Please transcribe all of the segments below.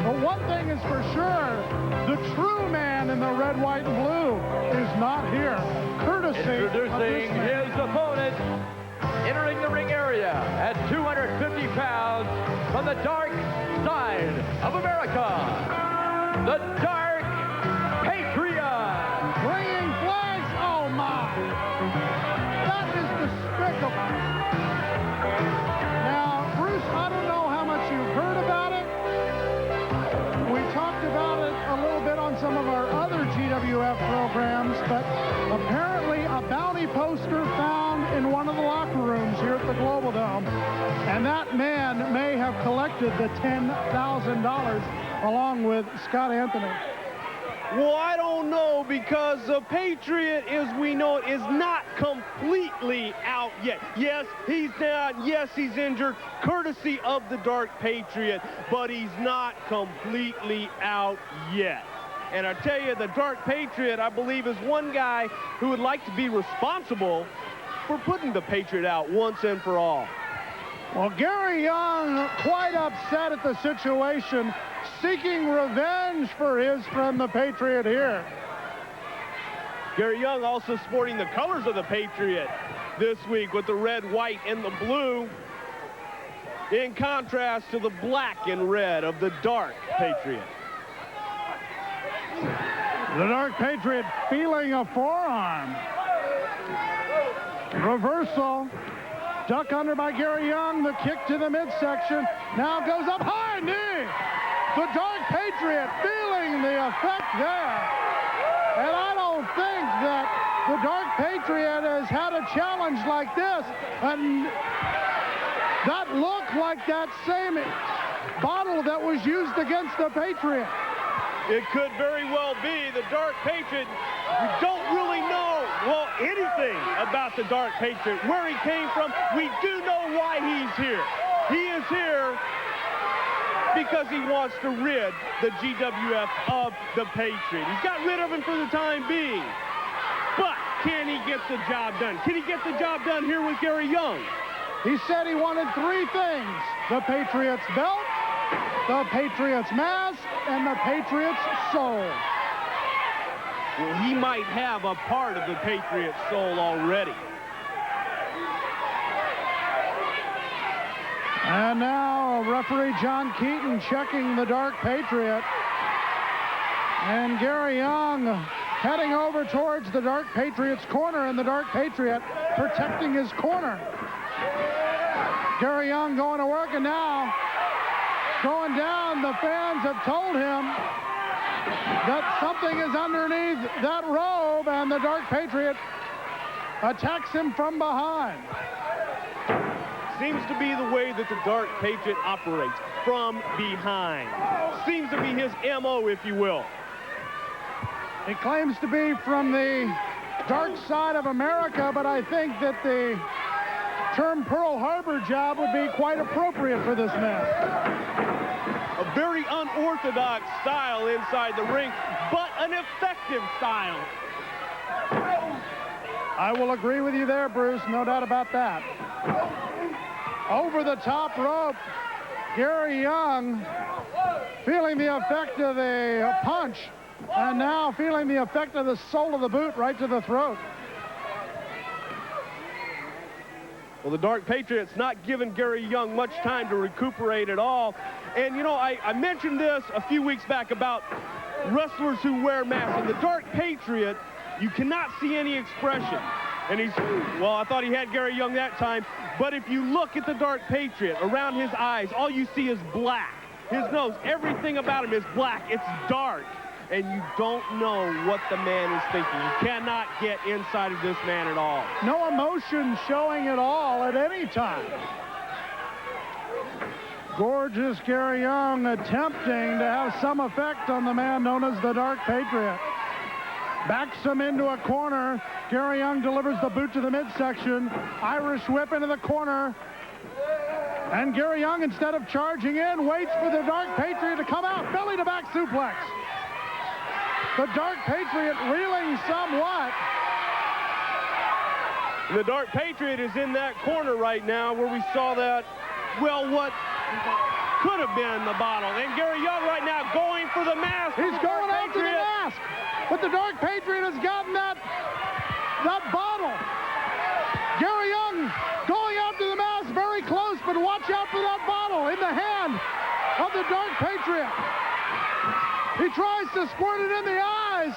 But one thing is for sure, the true man in the red, white, and blue is not here. Courtesy Introducing his opponent, entering the ring area at 250 pounds from the dark side of America, the Dark Patriot. Bringing flags, oh my! That is despicable. Now, Bruce, I don't know how much you've heard about it. We talked about it a little bit on some of our other GWF programs, but apparently a bounty poster found in one of the locker rooms here at the Global Dome, and that man may have collected the $10,000 along with Scott Anthony. Well, I don't know, because the Patriot, as we know it, is not completely out yet. Yes, he's down. Yes, he's injured, courtesy of the Dark Patriot, but he's not completely out yet. And I tell you, the Dark Patriot, I believe, is one guy who would like to be responsible for putting the Patriot out once and for all. Well, Gary Young quite upset at the situation, seeking revenge for his friend the Patriot here. Gary Young also sporting the colors of the Patriot this week with the red, white, and the blue, in contrast to the black and red of the Dark Patriot. The Dark Patriot feeling a forearm. Reversal. Duck under by Gary Young. The kick to the midsection. Now goes up high knee. The Dark Patriot feeling the effect there. And I don't think that the Dark Patriot has had a challenge like this. And that looked like that same bottle that was used against the Patriot. It could very well be the Dark Patriot. We don't really know, well, anything about the Dark Patriot, where he came from. We do know why he's here. He is here because he wants to rid the GWF of the Patriot. He's got rid of him for the time being. But can he get the job done? Can he get the job done here with Gary Young? He said he wanted three things: the Patriot's belt, the Patriot's mask, and the Patriot's soul. Well, he might have a part of the Patriot's soul already. And now referee John Keaton checking the Dark Patriot. And Gary Young heading over towards the Dark Patriot's corner, and the Dark Patriot protecting his corner. Gary Young going to work, and now going down. The fans have told him that something is underneath that robe, and the Dark Patriot attacks him from behind. Seems to be the way that the Dark Patriot operates, from behind. Seems to be his MO, if you will. He claims to be from the dark side of America, but I think that the term Pearl Harbor job would be quite appropriate for this man. A very unorthodox style inside the ring, but an effective style. I will agree with you there, Bruce, no doubt about that. Over the top rope, Gary Young feeling the effect of the punch, and now feeling the effect of the sole of the boot right to the throat. Well, the Dark Patriot's not giving Gary Young much time to recuperate at all. And, you know, I mentioned this a few weeks back about wrestlers who wear masks. And the Dark Patriot, you cannot see any expression. And he's, well, I thought he had Gary Young that time. But if you look at the Dark Patriot, around his eyes, all you see is black. His nose, everything about him is black. It's dark. And you don't know what the man is thinking. You cannot get inside of this man at all. No emotion showing at all at any time. Gorgeous Gary Young attempting to have some effect on the man known as the Dark Patriot. Backs him into a corner. Gary Young delivers the boot to the midsection. Irish whip into the corner. And Gary Young, instead of charging in, waits for the Dark Patriot to come out. Belly to back suplex. The Dark Patriot reeling somewhat. The Dark Patriot is in that corner right now where we saw that, well, what Could have been the bottle. And Gary Young right now going for the mask. He's going after the mask. But the Dark Patriot has gotten that bottle. Gary Young going after the mask, very close, but watch out for that bottle in the hand of the Dark Patriot. He tries to squirt it in the eyes,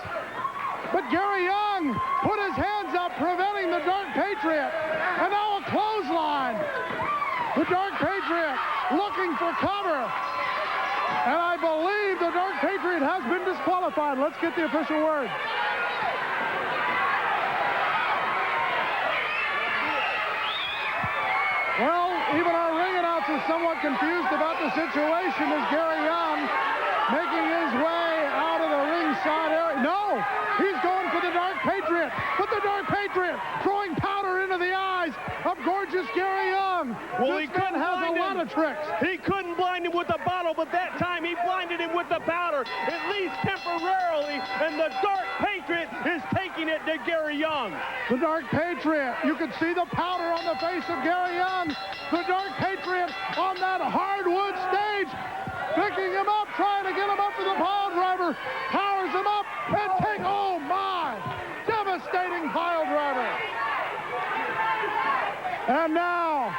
but Gary Young put his hands up, preventing the Dark Patriot. And now a clothesline. The Dark Patriot looking for cover. And I believe the Dark Patriot has been disqualified. Let's get the official word. Well, even our ring announcer is somewhat confused about the situation as Gary Young making his way out of the ringside area. No, he's going for the Dark Patriot. But the Dark Patriot throwing powder into the eyes of gorgeous Gary Young. Well, this man has a lot of tricks. He couldn't blind him with the bottle, but that time he blinded him with the powder, at least temporarily, and the Dark Patriot is taking it to Gary Young. The Dark Patriot, you can see the powder on the face of Gary Young. The Dark Patriot on that hardwood stage, picking him up, trying to get him up to the pile driver, powers him up, and oh my, devastating pile driver. And now,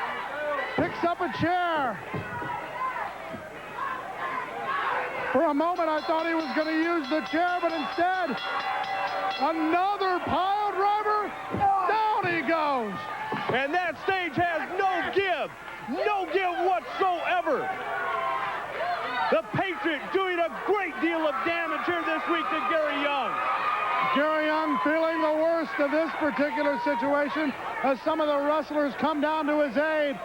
picks up a chair. For a moment, I thought he was going to use the chair, but instead, another pile driver. Down he goes. And that stage has no give whatsoever. The Patriot doing a great deal of damage here this week to Gary Young. Gary Young feeling the worst of this particular situation as some of the wrestlers come down to his aid.